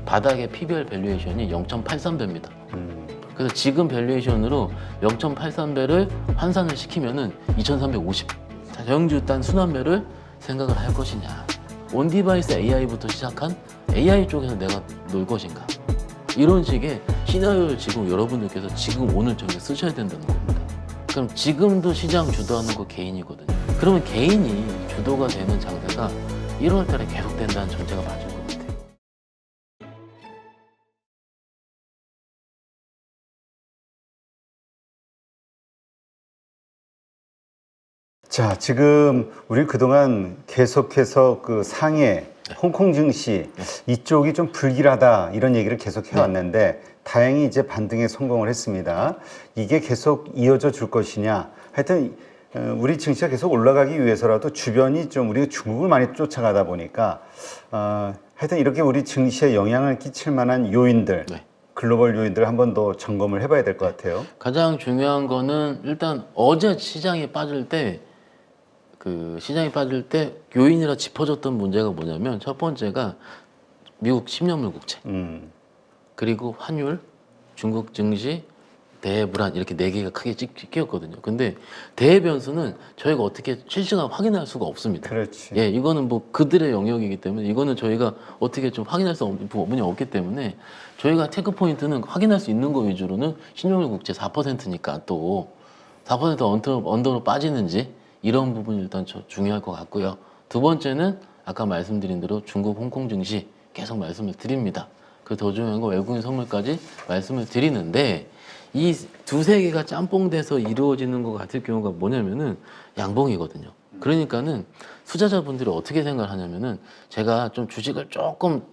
바닥의 PBR 밸류에이션이 0.83배입니다. 그래서 지금 밸류에이션으로 0.83배를 환산을 시키면은 2350. 자영주 단 순환매를 생각을 할 것이냐. 온디바이스 AI부터 시작한 AI 쪽에서 내가 놀 것인가. 이런 식의 시나리오를 지금 여러분들께서 지금 오늘 저녁에 쓰셔야 된다는 겁니다. 그럼 지금도 시장 주도하는 거 개인이거든요. 그러면 개인이 주도가 되는 장세가 1월 달에 계속된다는 전제가 맞을 것 같아요. 자, 지금 우리 그동안 계속해서 그 상해, 홍콩 증시 이쪽이 좀 불길하다 이런 얘기를 계속 해왔는데 다행히 이제 반등에 성공을 했습니다. 이게 계속 이어져 줄 것이냐. 하여튼 우리 증시가 계속 올라가기 위해서라도 주변이 좀 우리가 중국을 많이 쫓아가다 보니까 하여튼 이렇게 우리 증시에 영향을 끼칠 만한 요인들 글로벌 요인들을 한 번 더 점검을 해봐야 될 것 같아요. 가장 중요한 거는 일단 어제 시장이 빠질 때 요인이라 짚어줬던 문제가 뭐냐면 첫 번째가 미국 10년물 국채 그리고 환율, 중국 증시, 대불안 이렇게 네 개가 크게 찍혔거든요. 근데 대의 변수는 저희가 어떻게 실시간 확인할 수가 없습니다. 그렇지. 예, 이거는 뭐 그들의 영역이기 때문에 이거는 저희가 어떻게 좀 확인할 수 없는 부분이 없기 때문에 저희가 체크 포인트는 확인할 수 있는 거 위주로는 신용률 국채 4%니까 또 4% 언더로 빠지는지 이런 부분이 일단 중요할 것 같고요. 두 번째는 아까 말씀드린 대로 중국, 홍콩 증시 계속 말씀을 드립니다. 그 더 중요한 거 외국인 선물까지 말씀을 드리는데 이 두세 개가 짬뽕돼서 이루어지는 것 같을 경우가 뭐냐면은 양봉이거든요. 그러니까는 투자자분들이 어떻게 생각을 하냐면은 제가 좀 주식을 조금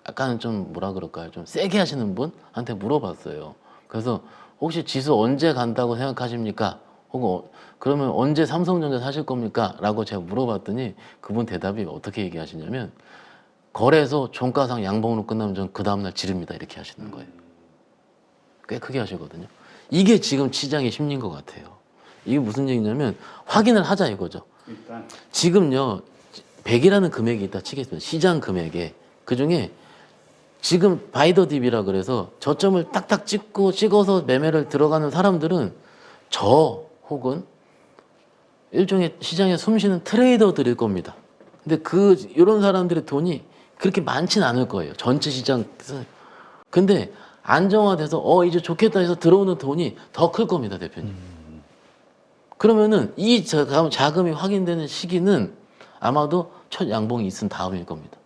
약간 좀 뭐라 그럴까요? 좀 세게 하시는 분한테 물어봤어요. 그래서 혹시 지수 언제 간다고 생각하십니까? 혹은 그러면 언제 삼성전자 사실 겁니까? 라고 제가 물어봤더니 그분 대답이 어떻게 얘기하시냐면 거래소 종가상 양봉으로 끝나면 전 그 다음날 지릅니다. 이렇게 하시는 거예요. 꽤 크게 하시거든요. 이게 지금 시장의 심리인 것 같아요. 이게 무슨 얘기냐면 확인을 하자 이거죠. 일단 지금요 100이라는 금액이 있다 치겠습니다. 시장 금액에 그중에 지금 바이더 딥이라 그래서 저점을 딱딱 찍어서 매매를 들어가는 사람들은 저 혹은 일종의 시장에 숨쉬는 트레이더들일 겁니다. 근데 이런 사람들의 돈이 그렇게 많진 않을 거예요. 전체 시장. 근데 안정화돼서 이제 좋겠다 해서 들어오는 돈이 더 클 겁니다, 대표님. 그러면은 이 자금이 확인되는 시기는 아마도 첫 양봉이 있은 다음일 겁니다.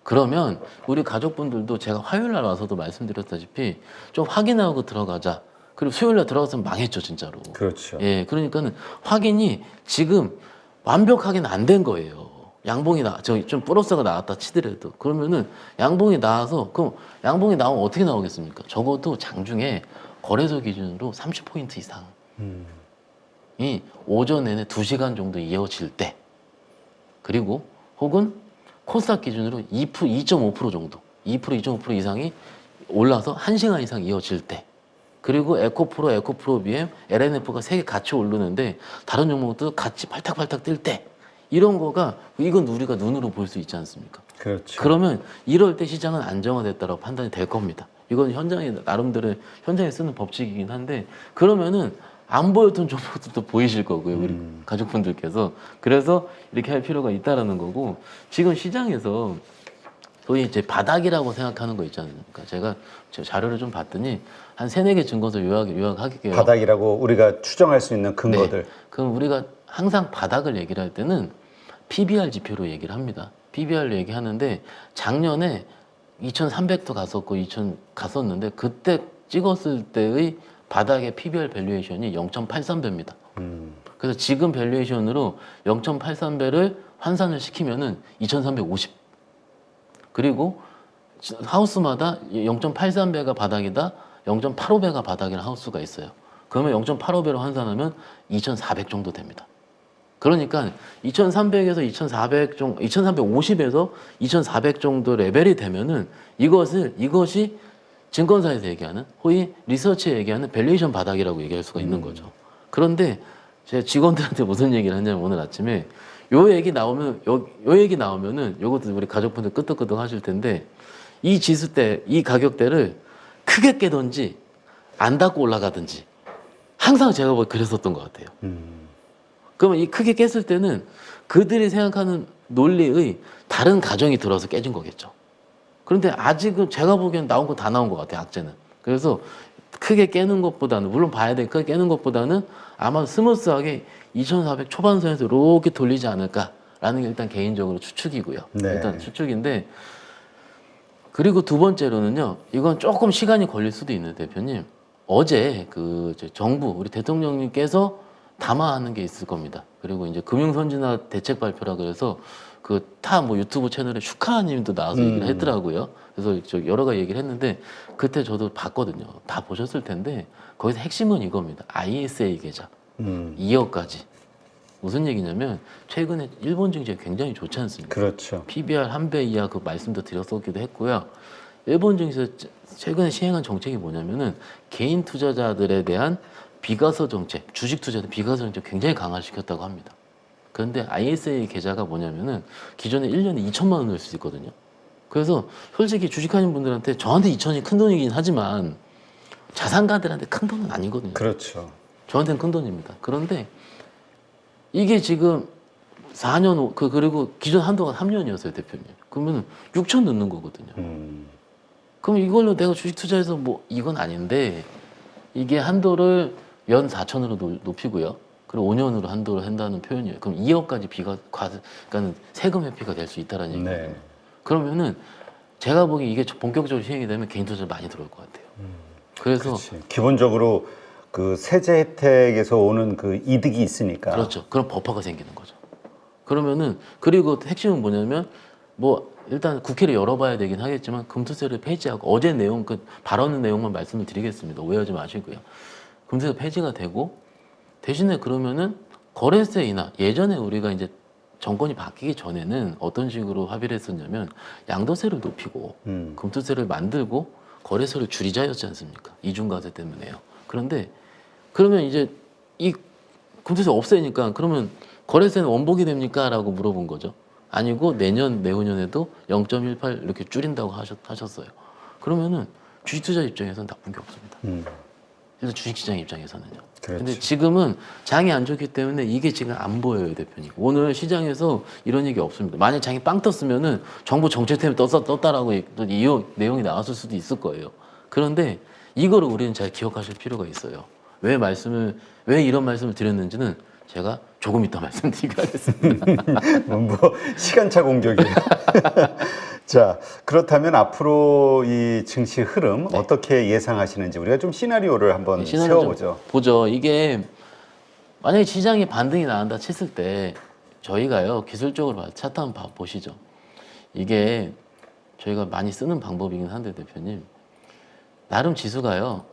그러면 우리 가족분들도 제가 화요일 날 와서도 말씀드렸다시피 좀 확인하고 들어가자. 그리고 수요일 날 들어갔으면 망했죠, 진짜로. 그렇죠. 예, 그러니까는 확인이 지금 완벽하게는 안 된 거예요. 양봉이 좀 플러스가 나왔다 치더라도 그러면은 양봉이 나와서 그럼 양봉이 나오면 어떻게 나오겠습니까? 적어도 장중에 거래소 기준으로 30포인트 이상이 오전 내내 2시간 정도 이어질 때 그리고 혹은 코스닥 기준으로 2.5% 정도 2.5% 이상이 올라서 1시간 이상 이어질 때 그리고 에코프로, BM, LNF가 3개 같이 오르는데 다른 종목도 같이 팔딱팔딱 뛸 때 이런 거가 이건 우리가 눈으로 볼 수 있지 않습니까? 그렇죠. 그러면 이럴 때 시장은 안정화됐다라고 판단이 될 겁니다. 이건 나름대로 현장에 쓰는 법칙이긴 한데 그러면은 안 보였던 종목들도 보이실 거고요, 우리 가족분들께서. 그래서 이렇게 할 필요가 있다라는 거고 지금 시장에서 소위 이제 바닥이라고 생각하는 거 있지 않습니까? 제가 자료를 좀 봤더니 한 3-4개 증거서 요약할게요. 바닥이라고 우리가 추정할 수 있는 근거들. 네. 그럼 우리가 항상 바닥을 얘기를 할 때는 PBR 지표로 얘기를 합니다. PBR로 얘기하는데 작년에 2300도 갔었는데 그때 찍었을 때의 바닥의 PBR 밸류에이션이 0.83배입니다. 그래서 지금 밸류에이션으로 0.83배를 환산을 시키면은 2350. 그리고 하우스마다 0.83배가 바닥이다, 0.85배가 바닥이라는 하우스가 있어요. 그러면 0.85배로 환산하면 2400 정도 됩니다. 그러니까 2300에서 2350에서 2400 정도 레벨이 되면은 이것이 증권사에서 얘기하는 호의 리서치에 얘기하는 밸류에이션 바닥이라고 얘기할 수가 있는 거죠. 그런데 제 직원들한테 무슨 얘기를 하냐면 오늘 아침에 요 얘기 나오면은 요것도 우리 가족분들 끄떡끄떡 하실 텐데 이 지수대, 이 가격대를 크게 깨든지 안 닫고 올라가든지 항상 제가 그랬었던 것 같아요. 그러면 이 크게 깼을 때는 그들이 생각하는 논리의 다른 가정이 들어서 깨진 거겠죠. 그런데 아직은 제가 보기엔 나온 거 다 나온 것 같아요, 악재는. 그래서 크게 깨는 것보다는, 물론 봐야 돼, 크게 깨는 것보다는 아마 스무스하게 2,400 초반선에서 이렇게 돌리지 않을까라는 게 일단 개인적으로 추측이고요. 네. 일단 추측인데, 그리고 두 번째로는요, 이건 조금 시간이 걸릴 수도 있는데, 대표님, 어제 정부, 우리 대통령님께서 담화하는 게 있을 겁니다. 그리고 이제 금융선진화 대책 발표라 그래서 뭐 유튜브 채널에 슈카님도 나와서 얘기를 했더라고요. 그래서 저 여러 가지 얘기를 했는데 그때 저도 봤거든요. 다 보셨을 텐데 거기서 핵심은 이겁니다. ISA 계좌 2억까지. 무슨 얘기냐면 최근에 일본 증시가 굉장히 좋지 않습니까? 그렇죠. PBR 한 배 이하 그 말씀도 드렸었기도 했고요. 일본 증시에서 최근에 시행한 정책이 뭐냐면은 개인 투자자들에 대한 비과세 정책, 주식 투자자 비과세 정책 굉장히 강화시켰다고 합니다. 그런데 ISA 계좌가 뭐냐면은 기존에 1년에 2천만 원 넣을 수 있거든요. 그래서 솔직히 주식하는 분들한테 저한테 2천이 큰 돈이긴 하지만 자산가들한테 큰 돈은 아니거든요. 그렇죠. 저한테는 큰 돈입니다. 그런데 이게 지금 4년, 그리고 기존 한도가 3년이었어요, 대표님. 그러면 6천 넣는 거거든요. 그럼 이걸로 내가 주식 투자해서 뭐 이건 아닌데 이게 한도를 연 4천으로 높이고요. 그리고 5년으로 한도를 한다는 표현이에요. 그럼 2억까지 그러니까 세금 회피가 될 수 있다는 얘기예요. 네. 그러면은 제가 보기에 이게 본격적으로 시행이 되면 개인 투자 많이 들어올 것 같아요. 그래서 그렇지. 기본적으로 그 세제 혜택에서 오는 그 이득이 있으니까. 그렇죠. 그럼 버퍼가 생기는 거죠. 그러면은 그리고 핵심은 뭐냐면 뭐 일단 국회를 열어봐야 되긴 하겠지만 금투세를 폐지하고 어제 내용 발언 내용만 말씀을 드리겠습니다. 오해하지 마시고요. 금투세 폐지가 되고 대신에 그러면은 거래세 인하 예전에 우리가 이제 정권이 바뀌기 전에는 어떤 식으로 합의를 했었냐면 양도세를 높이고 금투세를 만들고 거래세를 줄이자였지 않습니까? 이중과세 때문에요. 그런데 그러면 이제 이 금투세 없애니까 그러면 거래세는 원복이 됩니까? 라고 물어본 거죠. 아니고 내년, 내후년에도 0.18 이렇게 줄인다고 하셨어요. 그러면은 주식투자 입장에서는 나쁜 게 없습니다. 일단 주식시장 입장에서는요. 그렇죠. 근데 지금은 장이 안 좋기 때문에 이게 지금 안 보여요, 대표님. 오늘 시장에서 이런 얘기 없습니다. 만약 장이 빵 떴으면은 정부 정책 때문에 떴다라고 이 내용이 나왔을 수도 있을 거예요. 그런데 이거를 우리는 잘 기억하실 필요가 있어요. 왜 이런 말씀을 드렸는지는 제가 조금 이따 말씀드리기로 하겠습니다. 뭐 시간차 공격이에요. 자, 그렇다면 앞으로 이 증시 흐름 어떻게 예상하시는지 우리가 좀 시나리오를 한번 세워보죠. 좀 보죠. 이게 만약에 시장이 반등이 나온다 쳤을 때 저희가요 기술적으로 봐서 차트 한번 보시죠. 이게 저희가 많이 쓰는 방법이긴 한데 대표님 나름 지수가요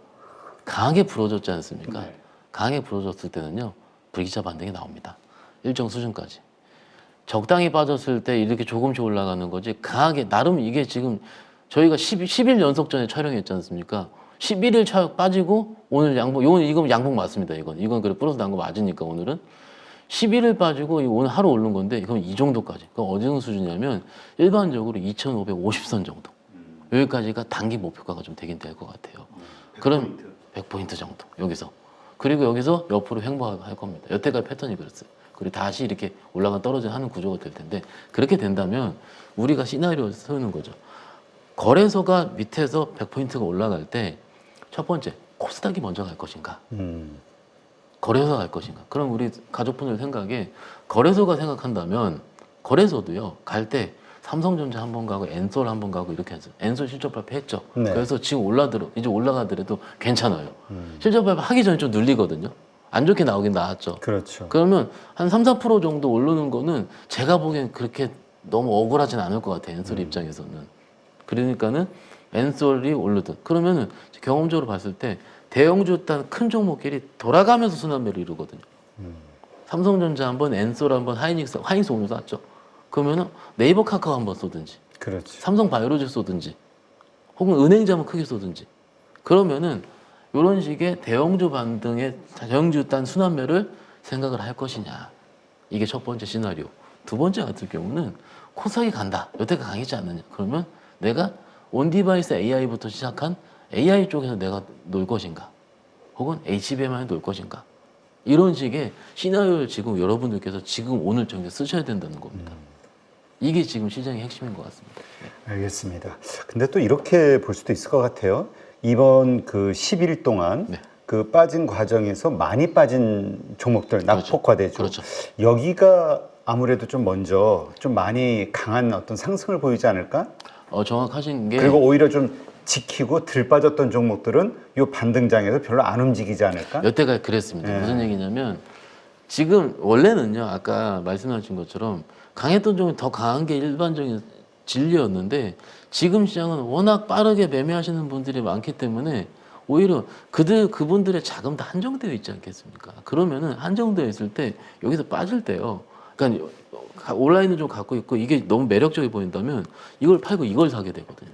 강하게 불어줬지 않습니까? 네. 강하게 불어줬을 때는요 불기차 반등이 나옵니다. 일정 수준까지. 적당히 빠졌을 때 이렇게 조금씩 올라가는 거지 강하게 나름 이게 지금 저희가 10일 연속 전에 촬영했지 않습니까? 11일 빠지고 오늘 양봉 이건 양봉 맞습니다. 이건 그래 플러스 난 거 맞으니까 오늘은 11일 빠지고 오늘 하루 오른 건데 이건 이 정도까지. 그럼 어느 정도 수준이냐면 일반적으로 2,550선 정도. 여기까지가 단기 목표가가 좀 되긴 될 것 같아요. 그럼 100포인트 정도 여기서. 그리고 여기서 옆으로 횡보할 겁니다. 여태까지 패턴이 그랬어요. 그리고 다시 이렇게 올라가 떨어져 하는 구조가 될 텐데 그렇게 된다면 우리가 시나리오를 세우는 거죠. 거래소가 밑에서 100포인트가 올라갈 때 첫 번째 코스닥이 먼저 갈 것인가 거래소가 갈 것인가. 그럼 우리 가족분들 생각에 거래소가 생각한다면 거래소도요 갈 때 삼성전자 한번 가고 엔솔 한번 가고 이렇게 해서 엔솔 실적 발표했죠. 네. 그래서 지금 이제 올라가더라도 괜찮아요. 실적 발표 하기 전에 좀 눌리거든요. 안 좋게 나오긴 나왔죠. 그렇죠. 그러면 한 3~4% 정도 오르는 거는 제가 보기엔 그렇게 너무 억울하진 않을 것 같아요. 엔솔 입장에서는. 그러니까는 엔솔이 오르든 그러면은 경험적으로 봤을 때 대형주 단 큰 종목끼리 돌아가면서 순환매를 이루거든요. 삼성전자 한번, 엔솔 한번, 하이닉스 오늘 쐈죠. 그러면은 네이버 카카오 한번 쏘든지, 그렇지. 삼성 바이오로직 쏘든지, 혹은 은행주 한번 크게 쏘든지. 그러면은 이런 식의 대형주 반등의 대형주 단 순환매를 생각을 할 것이냐. 이게 첫 번째 시나리오. 두 번째 같은 경우는 코스닥이 간다. 여태가 강했지 않느냐. 그러면 내가 온디바이스 AI부터 시작한 AI 쪽에서 내가 놀 것인가, 혹은 HBM에 놀 것인가, 이런 식의 시나리오를 지금 여러분들께서 지금 오늘 정해 쓰셔야 된다는 겁니다. 이게 지금 시장의 핵심인 것 같습니다. 네. 알겠습니다. 근데 또 이렇게 볼 수도 있을 것 같아요. 이번 그 10일 동안 네. 그 빠진 과정에서 많이 빠진 종목들, 낙폭과대죠. 그렇죠. 여기가 아무래도 좀 먼저 좀 많이 강한 어떤 상승을 보이지 않을까? 정확하신 게, 그리고 오히려 좀 지키고 들 빠졌던 종목들은 이 반등장에서 별로 안 움직이지 않을까? 여태까지 그랬습니다. 네. 무슨 얘기냐면, 지금 원래는요, 아까 말씀하신 것처럼 강했던 종이 더 강한 게 일반적인 진리였는데, 지금 시장은 워낙 빠르게 매매하시는 분들이 많기 때문에 오히려 그분들의 자금도 한정되어 있지 않겠습니까? 그러면은 한정되어 있을 때 여기서 빠질 때요, 그러니까 온라인을 좀 갖고 있고 이게 너무 매력적이 보인다면 이걸 팔고 이걸 사게 되거든요.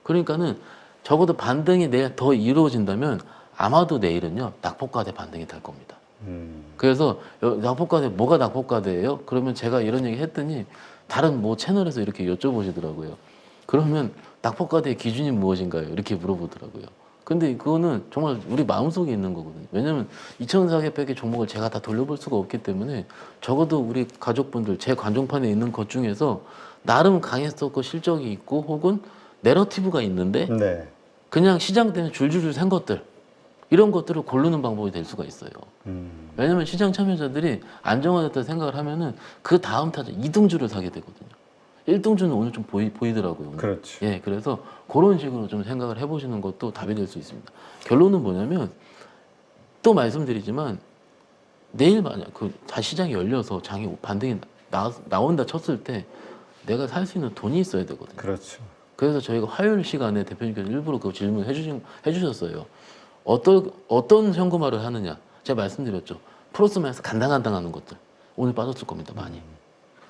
그러니까는 적어도 반등이 내일 더 이루어진다면 아마도 내일은요, 낙폭과대 반등이 될 겁니다. 그래서 낙폭과대, 뭐가 낙폭과대예요? 그러면 제가 이런 얘기 했더니 다른 뭐 채널에서 이렇게 여쭤보시더라고요. 그러면 낙폭과대의 기준이 무엇인가요? 이렇게 물어보더라고요. 근데 그거는 정말 우리 마음속에 있는 거거든요. 왜냐면 2,400개 종목을 제가 다 돌려볼 수가 없기 때문에 적어도 우리 가족분들, 제 관종판에 있는 것 중에서 나름 강했었고 실적이 있고 혹은 내러티브가 있는데 네. 그냥 시장 때문에 줄줄줄 샌 것들, 이런 것들을 고르는 방법이 될 수가 있어요. 왜냐면 시장 참여자들이 안정화됐다 생각을 하면은 그 다음 타자 2등주를 사게 되거든요. 1등주는 오늘 좀 보이더라고요. 오늘. 그렇죠. 예, 그래서 그런 식으로 좀 생각을 해보시는 것도 답이 될 수 있습니다. 결론은 뭐냐면, 또 말씀드리지만 내일 만약 다 시장이 열려서 장이 반등이 나온다 쳤을 때 내가 살 수 있는 돈이 있어야 되거든요. 그렇죠. 그래서 저희가 화요일 시간에 대표님께서 일부러 그 질문을 해주셨어요. 어떤 현금화를 하느냐. 제가 말씀드렸죠. 플러스 마이너스 간당간당하는 것들 오늘 빠졌을 겁니다. 많이.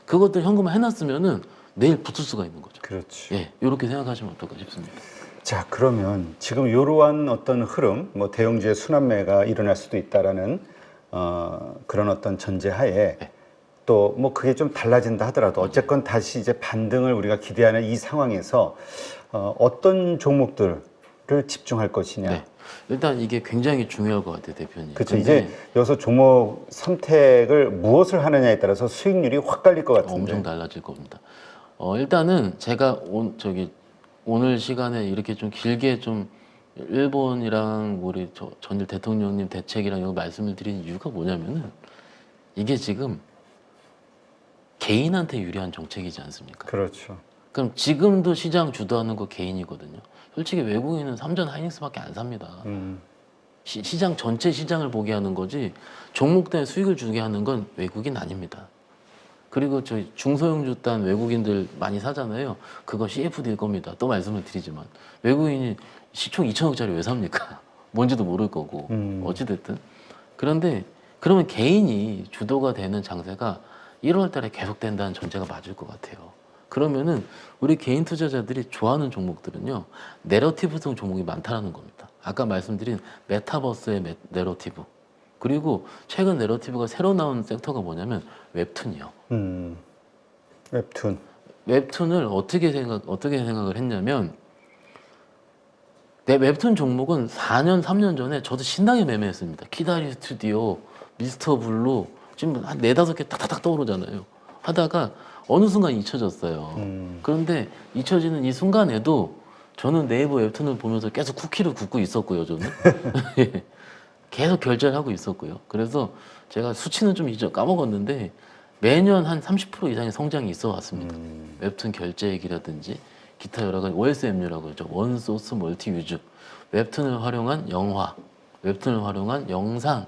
그것들 현금화 해놨으면은 내일 붙을 수가 있는 거죠. 그렇죠. 예, 이렇게 생각하시면 어떨까 싶습니다. 자, 그러면 지금 이러한 어떤 흐름, 뭐 대형주의 순환매가 일어날 수도 있다라는 그런 어떤 전제하에 네. 또 뭐 그게 좀 달라진다 하더라도 어쨌건 다시 이제 반등을 우리가 기대하는 이 상황에서 어떤 종목들을 집중할 것이냐. 네. 일단 이게 굉장히 중요할 것 같아요, 대표님. 그렇죠. 근데 이제 여기서 종목 선택을 무엇을 하느냐에 따라서 수익률이 확 갈릴 것 같은데. 엄청 달라질 겁니다. 일단은 제가 오늘 시간에 이렇게 좀 길게 좀 일본이랑 우리 전일 대통령님 대책이랑 이거 말씀을 드린 이유가 뭐냐면은 이게 지금 개인한테 유리한 정책이지 않습니까? 그렇죠. 그럼 지금도 시장 주도하는 거 개인이거든요. 솔직히 외국인은 삼전 하이닉스밖에 안 삽니다. 시장 전체 시장을 보게 하는 거지 종목대에 수익을 주게 하는 건 외국인 아닙니다. 그리고 저희 중소형주단 외국인들 많이 사잖아요. 그거 CFD일 겁니다. 또 말씀을 드리지만 외국인이 시총 2천억짜리 왜 삽니까? 뭔지도 모를 거고 어찌됐든. 그런데 그러면 개인이 주도가 되는 장세가 1월 달에 계속된다는 전제가 맞을 것 같아요. 그러면은 우리 개인 투자자들이 좋아하는 종목들은요, 내러티브성 종목이 많다라는 겁니다. 아까 말씀드린 메타버스의 내러티브, 그리고 최근 내러티브가 새로 나온 섹터가 뭐냐면 웹툰이요. 웹툰. 웹툰을 어떻게 생각을 했냐면, 내 웹툰 종목은 4년, 3년 전에 저도 신나게 매매했습니다. 키다리 스튜디오, 미스터 블루, 지금 한 4-5개 탁탁탁 떠오르잖아요. 하다가 어느 순간 잊혀졌어요. 그런데 잊혀지는 이 순간에도 저는 네이버 웹툰을 보면서 계속 쿠키를 굽고 있었고요, 저는. 계속 결제를 하고 있었고요. 그래서 제가 수치는 좀 까먹었는데 매년 한 30% 이상의 성장이 있어 왔습니다. 웹툰 결제액이라든지 기타 여러 가지 OSMU라고 하죠. 원소스 멀티 유즈. 웹툰을 활용한 영화, 웹툰을 활용한 영상,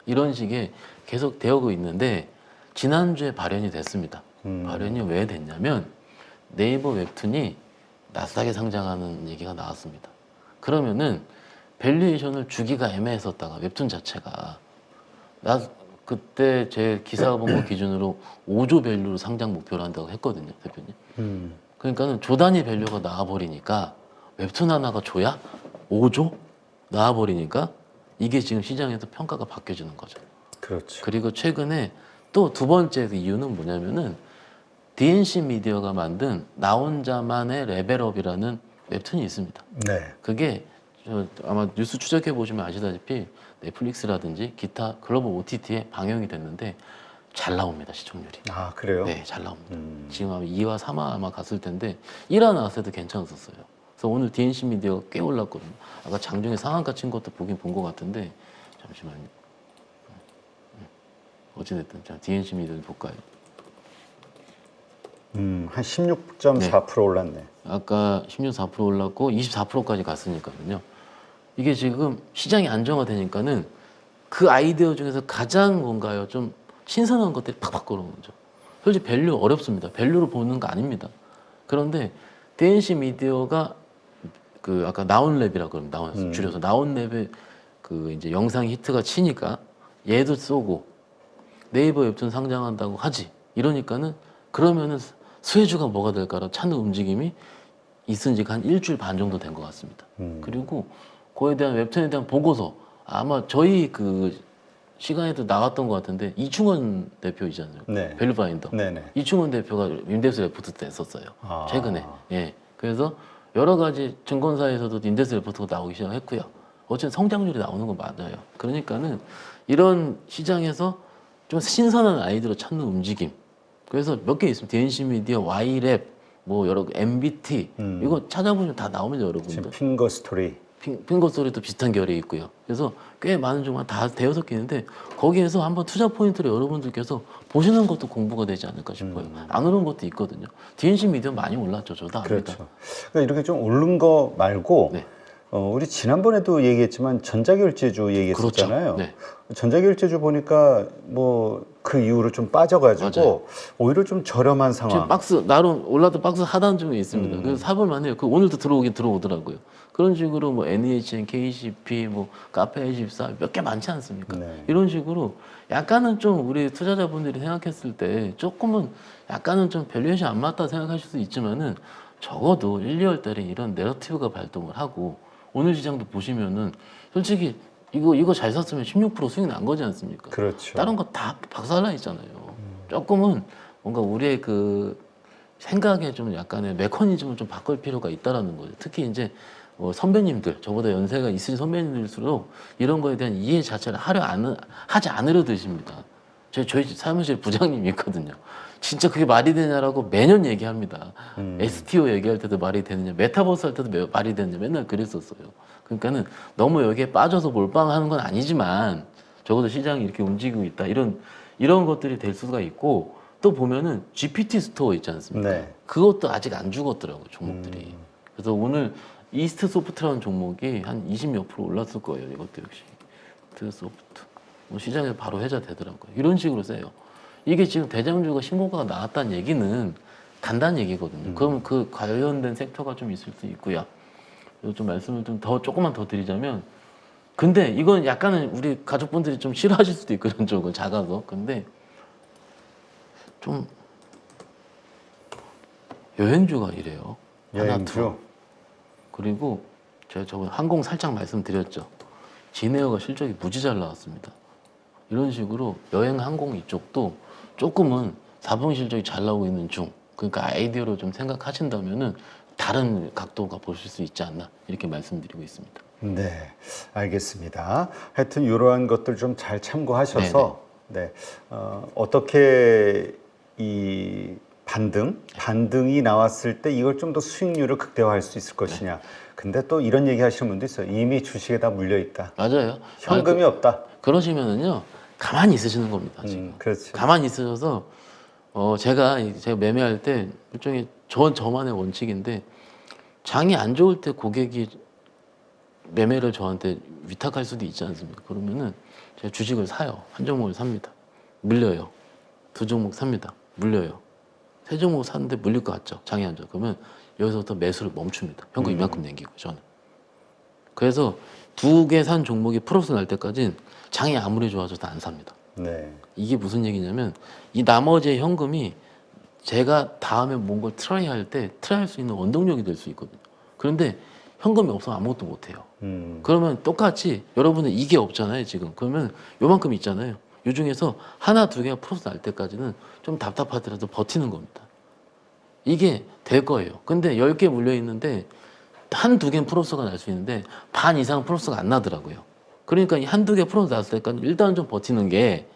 이런 식의 계속 되어오고 있는데 지난주에 발현이 됐습니다. 발현이 왜 됐냐면 네이버 웹툰이 나스닥에 상장하는 얘기가 나왔습니다. 그러면은 밸류에이션을 주기가 애매했었다가 웹툰 자체가 그때 제 기사 본 거 기준으로 5조 밸류로 상장 목표를 한다고 했거든요, 대표님. 그러니까는 조 단위 밸류가 나와버리니까 웹툰 하나가 줘야 5조 나와버리니까 이게 지금 시장에서 평가가 바뀌어지는 거죠. 그렇죠. 그리고 최근에 또 두 번째 이유는 뭐냐면은 DNC 미디어가 만든 나 혼자만의 레벨업이라는 웹툰이 있습니다. 네. 그게 아마 뉴스 추적해 보시면 아시다시피 넷플릭스라든지 기타 글로벌 OTT에 방영이 됐는데 잘 나옵니다, 시청률이. 아, 그래요? 네, 잘 나옵니다. 지금 아마 2화, 3화 아마 갔을 텐데 1화 나왔을 때도 괜찮았었어요. 그래서 오늘 DNC 미디어가 꽤 올랐거든요. 아까 장중에 상한가 친 것도 보긴 본 것 같은데 잠시만요. 어찌됐든 자, DNC 미디어 볼까요? 한 16.4% 올랐네. 아까 16.4% 올랐고 24%까지 갔으니까요. 이게 지금 시장이 안정화되니까는 그 아이디어 중에서 가장 뭔가요? 좀 신선한 것들이 팍팍 걸어오는 거죠. 솔직히 밸류 어렵습니다. 밸류로 보는 거 아닙니다. 그런데 DNC 미디어가 그 아까 나온랩이라고 그러면 나온 줄여서 나온랩의 그 이제 영상 히트가 치니까 얘도 쏘고 네이버 웹툰 상장한다고 하지. 이러니까는 그러면은 수혜주가 뭐가 될까라 찾는 움직임이 있은 지가 한 일주일 반 정도 된 것 같습니다. 그리고 그에 대한 웹툰에 대한 보고서 아마 저희 그 시간에도 나왔던 것 같은데 이충원 대표이잖아요. 네. 밸류파인더. 네네. 이충원 대표가 인덱스 레포트 때 썼어요. 아. 최근에. 예. 그래서 여러 가지 증권사에서도 인덱스 레포트가 나오기 시작했고요. 어쨌든 성장률이 나오는 건 맞아요. 그러니까는 이런 시장에서 좀 신선한 아이디어를 찾는 움직임. 그래서 몇 개 있습니다. DNC 미디어, Y랩, 뭐 여러 MBT 이거 찾아보면 다 나옵니다, 지금 여러분들. 핑거 스토리. 핑거 소리도 비슷한 결이 있고요. 그래서 꽤 많은 종목 다 대여섯 개 있는데 거기에서 한번 투자 포인트를 여러분들께서 보시는 것도 공부가 되지 않을까 싶어요. 안 오른 것도 있거든요. DNC 미디어 많이 올랐죠, 저도 압니다. 그렇죠. 그러니까 이렇게 좀 오른 거 말고 네. 우리 지난번에도 얘기했지만 전자결제주 얘기했었잖아요. 그렇죠. 네. 전자결제주 보니까 뭐 그 이후로 좀 빠져가지고 맞아요. 오히려 좀 저렴한 상황. 지금 박스 나름 올라도 박스 하단 중에 있습니다. 그래서 사볼만 해요. 그 오늘도 들어오더라고요. 그런 식으로 뭐 NHN, KCP, 뭐 카페24 몇 개 많지 않습니까? 네. 이런 식으로 약간은 좀 우리 투자자분들이 생각했을 때 조금은 약간은 좀 밸류에이션 안 맞다 생각하실 수 있지만은 적어도 1, 2월 달에 이런 내러티브가 발동을 하고 오늘 시장도 보시면은 솔직히 이거 잘 샀으면 16% 수익 난 거지 않습니까? 그렇죠. 다른 거 다 박살나 있잖아요. 조금은 뭔가 우리의 그 생각에 좀 약간의 메커니즘을 좀 바꿀 필요가 있다라는 거죠. 특히 이제 선배님들, 저보다 연세가 있으신 선배님들일수록 이런 거에 대한 이해 자체를 하지 않으려 드십니다. 저희 사무실 부장님이 있거든요. 진짜 그게 말이 되냐라고 매년 얘기합니다. STO 얘기할 때도 말이 되느냐, 메타버스 할 때도 말이 되느냐 맨날 그랬었어요. 그러니까는 너무 여기에 빠져서 몰빵하는 건 아니지만 적어도 시장이 이렇게 움직이고 있다. 이런 것들이 될 수가 있고 또 보면은 GPT 스토어 있지 않습니까? 네. 그것도 아직 안 죽었더라고요, 종목들이. 그래서 오늘 이스트 소프트라는 종목이 한 20몇 % 올랐을 거예요. 이것도 역시. 이스트 소프트. 뭐 시장에서 바로 해자되더라고요. 이런 식으로 세요. 이게 지금 대장주가 신고가가 나왔다는 얘기는 간단한 얘기거든요. 그럼 그 관련된 섹터가 좀 있을 수 있고요. 그리고 좀 말씀을 조금만 더 드리자면, 근데 이건 약간은 우리 가족분들이 좀 싫어하실 수도 있고, 이런 쪽은 작아서. 근데 좀 여행주가 이래요. 여행주. 그리고 제가 저번 항공 살짝 말씀드렸죠. 진에어가 실적이 무지 잘 나왔습니다. 이런 식으로 여행 항공 이쪽도 조금은 4분기 실적이 잘 나오고 있는 중. 그러니까 아이디어로 좀 생각하신다면은 다른 각도가 보실 수 있지 않나 이렇게 말씀드리고 있습니다. 네, 알겠습니다. 하여튼 이러한 것들 좀 잘 참고하셔서 네, 어떻게 이 반등이 나왔을 때 이걸 좀 더 수익률을 극대화할 수 있을 것이냐. 근데 또 이런 얘기 하시는 분도 있어요. 이미 주식에 다 물려 있다. 맞아요. 현금이 없다. 그러시면은요 가만히 있으시는 겁니다. 지금 그렇죠. 가만히 있으셔서 제가 매매할 때 일종의 저만의 원칙인데 장이 안 좋을 때 고객이 매매를 저한테 위탁할 수도 있지 않습니까? 그러면은 제가 주식을 사요. 한 종목을 삽니다. 물려요. 두 종목 삽니다. 물려요. 세 종목 샀는데 물릴 것 같죠? 장이 안 좋아. 그러면 여기서부터 매수를 멈춥니다. 현금 이만큼 남기고 저는. 그래서 두 개 산 종목이 플러스 날 때까지는 장이 아무리 좋아져도 안 삽니다. 네. 이게 무슨 얘기냐면 이 나머지의 현금이 제가 다음에 뭔가 트라이 할 때 트라이 할 수 있는 원동력이 될 수 있거든요. 그런데 현금이 없으면 아무것도 못 해요. 그러면 똑같이 여러분은 이게 없잖아요, 지금. 그러면 요만큼 있잖아요. 요 중에서 하나, 두 개가 플러스 날 때까지는 좀 답답하더라도 버티는 겁니다. 이게 될 거예요. 근데 10개 물려 있는데 한두 개는 플러스가 날 수 있는데 반 이상 플러스가 안 나더라고요. 그러니까 이 한두 개 플러스 났을 때까지 일단 좀 버티는 게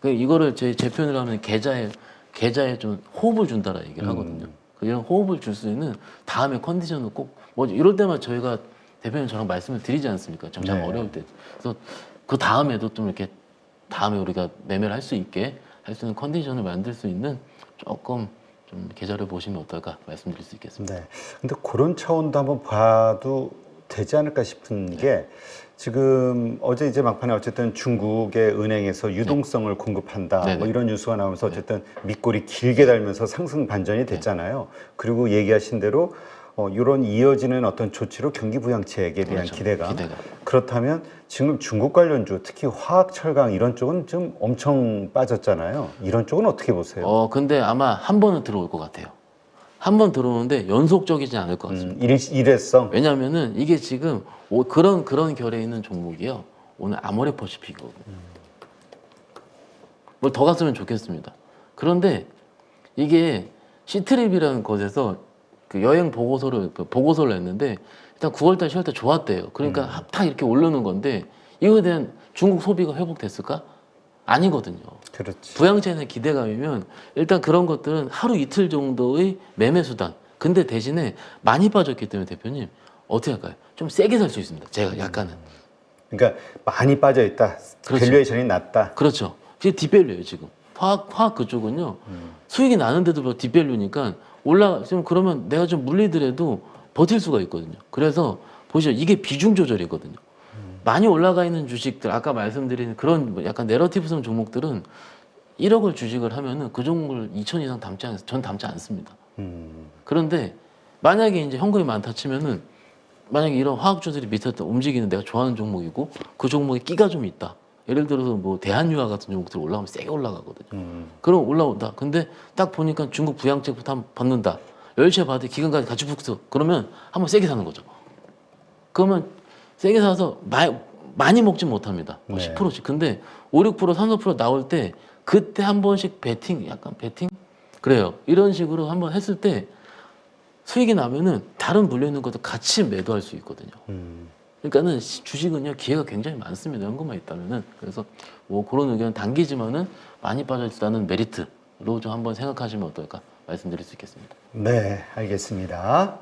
이거를 제 표현을 하면 계좌에 좀 호흡을 준다라 얘기를 하거든요. 이런 호흡을 줄 수 있는 다음에 컨디션을 꼭 뭐 이럴 때만 저희가 대표님 저랑 말씀을 드리지 않습니까? 참 네. 어려울 때. 그래서 그 다음에도 좀 이렇게 다음에 우리가 매매를 할 수 있게 할 수 있는 컨디션을 만들 수 있는 조금 좀 계좌를 보시면 어떨까 말씀드릴 수 있겠습니다. 네. 근데 그런 차원도 한번 봐도 되지 않을까 싶은 게 지금 어제 이제 막판에 어쨌든 중국의 은행에서 유동성을 공급한다 네네. 뭐 이런 뉴스가 나오면서 어쨌든 밑골이 길게 달면서 상승 반전이 됐잖아요. 그리고 얘기하신 대로 이런 이어지는 어떤 조치로 경기 부양책에 대한 그렇죠. 기대감. 그렇다면 지금 중국 관련주 특히 화학, 철강 이런 쪽은 좀 엄청 빠졌잖아요. 이런 쪽은 어떻게 보세요? 근데 아마 한 번은 들어올 것 같아요. 한 번 들어오는데 연속적이지 않을 것 같습니다. 일회성. 왜냐하면은 이게 지금 그런 결에 있는 종목이요. 오늘 아모레퍼시픽이거든요. 뭘 더 갔으면 좋겠습니다. 그런데 이게 시트립이라는 곳에서 그 여행 보고서를 냈는데 일단 9월달, 10월달 좋았대요. 그러니까 다 이렇게 오르는 건데 이거에 대한 중국 소비가 회복됐을까? 아니거든요. 그렇지. 부양책의 기대감이면 일단 그런 것들은 하루 이틀 정도의 매매 수단. 근데 대신에 많이 빠졌기 때문에 대표님 어떻게 할까요? 좀 세게 살 수 있습니다. 제가 약간은. 그러니까 많이 빠져 있다. 그렇죠. 밸류에이션이 낮다. 그렇죠. 이게 뒷밸류예요 지금. 화학 그쪽은요. 수익이 나는데도 불구하고 뒷밸류니까 지금 그러면 내가 좀 물리더라도 버틸 수가 있거든요. 그래서 보시죠. 이게 비중 조절이거든요. 많이 올라가 있는 주식들, 아까 말씀드린 그런 뭐 약간 내러티브성 종목들은 1억을 주식을 하면은 그 종목을 2천 이상 전 담지 않습니다. 그런데 만약에 이제 현금이 많다 치면은 만약에 이런 화학주들이 밑에서 움직이는 내가 좋아하는 종목이고 그 종목에 끼가 좀 있다. 예를 들어서 뭐 대한유화 같은 종목들 올라가면 세게 올라가거든요. 그럼 올라온다. 근데 딱 보니까 중국 부양책부터 한번 받는다. 열차 받을 기간까지 같이 붙어. 그러면 한번 세게 사는 거죠. 그러면 세게 사서 많이 먹진 못합니다. 뭐 네. 10%씩. 근데 5, 6%, 3, 4% 나올 때 그때 한 번씩 약간 베팅? 그래요. 이런 식으로 한번 했을 때 수익이 나면은 다른 물려 있는 것도 같이 매도할 수 있거든요. 그러니까는 주식은요 기회가 굉장히 많습니다. 현금만 있다면은. 그래서 뭐 그런 의견 당기지만은 많이 빠져있다는 메리트로 좀 한번 생각하시면 어떨까 말씀드릴 수 있겠습니다. 네, 알겠습니다.